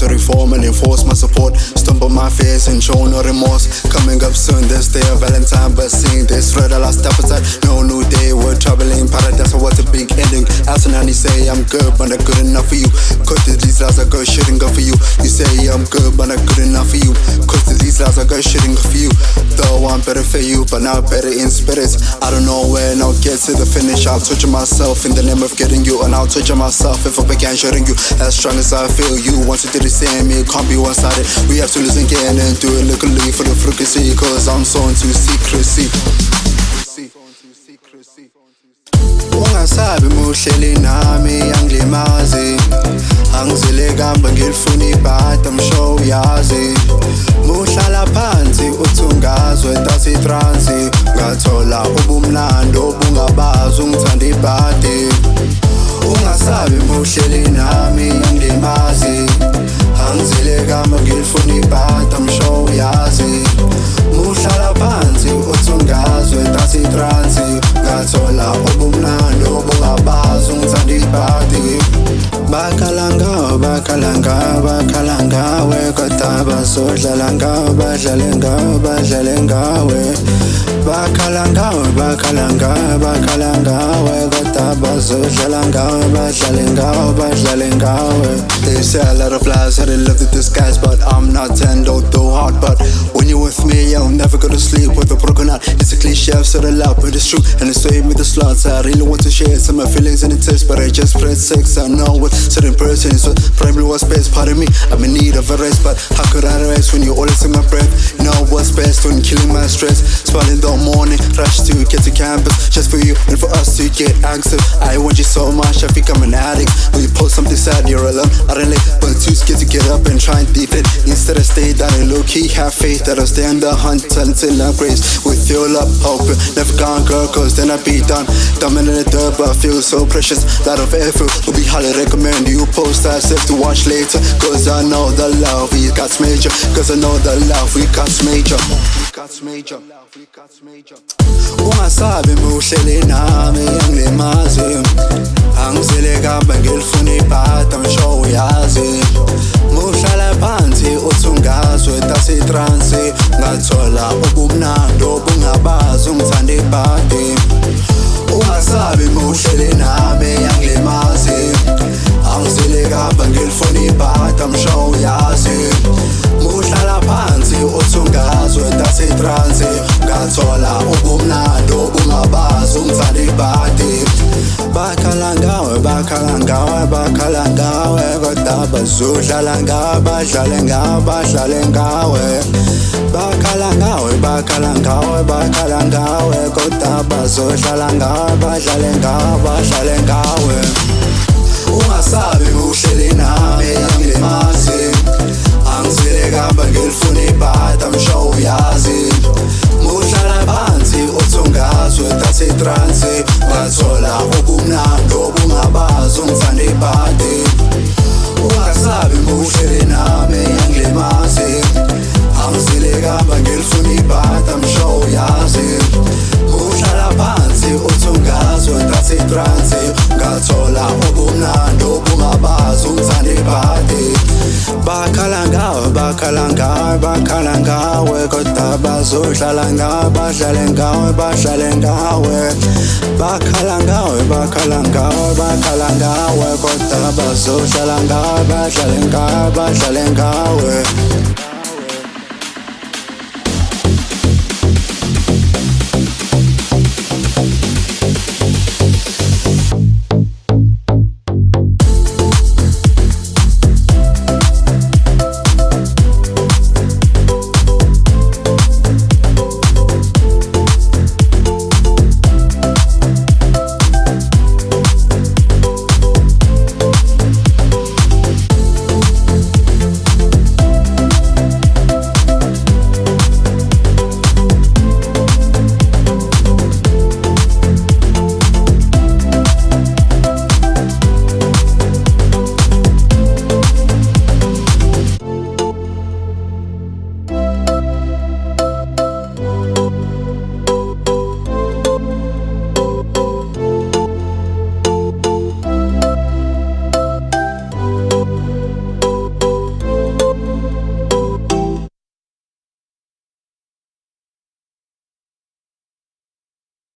to reform and enforce my support. Stumble my fears and show no remorse. Coming up soon, this day of Valentine, but seeing this thread, I lost appetite. No new day, we're traveling paradise. I want a big ending. As an Annie say I'm good, but not good enough for you. Cause to these lies I got shitting good for you. You say I'm good, but not good enough for you. Cause to these lies I got shitting good for you. Though I'm better for you, but now better in spirits. I don't know when I'll get to the finish. I'll torture myself in the name of getting you, and I'll torture myself if I began shooting you. As strong as I feel, you want to do the same. It can't be one-sided. We have to listen again and do it locally for the frequency. Cause I'm so into secrecy. Ungasabi muhleli nami angilimazi. Angizile kamba ngilifuna ibhadi, I'm sure uyazi. Muhlala phansi uthungazwe that's itransi. Ngathola ubumnandi obungabazi ungithanda ibhadi. Ungasabi muhleli nami angilimazi. Angizile kamba ngilifuna ibhadi, I'm sure uyazi. Muhlala phansi uthungazwe that's itransi. Ngathola ubumnandi obungabazi ungithanda ibhadi. Bakalanga, bakalanga, bakalanga, we kodwa bazodlala ngawe, badlale ngawe, badlale ngawe. Bakalanga, bakalanga, bakalanga, we kodwa bazodlala ngawe, badlale ngawe, badlale ngawe. They say a lot of lies, how they love the disguise, but I'm not tender, though hard. But when you're with me, I'm never gonna sleep with a broken heart. It's a cliche, I've said it loud, but it's true, and it's way with the slots. I really want to share some of my feelings and it is, but I just press sex. I know what certain persons, so probably what's best. Part of me, I'm in need of a rest, but how could I rest when you're always in my breath? You know what's best when killing my stress. Smiling the morning, rush to get to campus, just for you and for us to get anxious. I want you so much, I think I'm an addict. When you post something sad, you're alone. I don't like, but too scared to get up and try and deep it. Instead I stay down and low-key, have faith that I'll stay on the hunt until I'm praised. With your love, hoping, never gone girl, cause then I'd be done. Dumbing in the dirt, but I feel so precious. Lot of effort, would be highly recommend you post that stuff to watch later. Cause I know the love we got major. Cause I know the love we got major. Ungasabi muhleli nami angilimazi. Angizile kamba ngilifuna ibhadi, I'm sure uyazi. Muhlala phansi uthungazwe that's itransi. Ngathola ubumnandi obungabazi ungithanda ibhadi. Ungasabi muhleli nami angilimazi. Angizile kamba ngilifuna ibhadi, I'm sure uyazi. Muhlala phansi uthungazwe that's itransi. Ngathola ubumnandi obungabazi ungithanda ibhadi. Bakhala ngawe, bakhala ngawe, bakhala ngawe, kodwa bazodlala ngawe, badlale ngawe, badlale ngawe. Bakhala ngawe, bakhala ngawe, bakhala ngawe, kodwa bazodlala ngawe, badlale ngawe, badlale ngawe. Ungasabi muhleli nami angilimazi. Angizile kamba ngilifuna ibhadi, I'm sure uyazi. Muhlala phansi uthungazwe that's itransi. Ngathola ubumnandi obungabazi ungithanda ibhadi. Ungasabi muhleli nami angilimazi. Angizile kamba ngilifuna ibhadi, I'm sure uyazi. Muhlala phansi uthungazwe that's itransi. Ngathola ubumnandi obungabazi ungithanda ibhadi. Bakhala ngawe, bakhala ngawe, bakhala ngawe, kodwa bazodlala ngawe, badlale ngawe, badlale ngawe. Bakhala ngawe, bakhala ngawe, bakhala ngawe, kodwa bazodlala ngawe, badlale ngawe, badlale ngawe.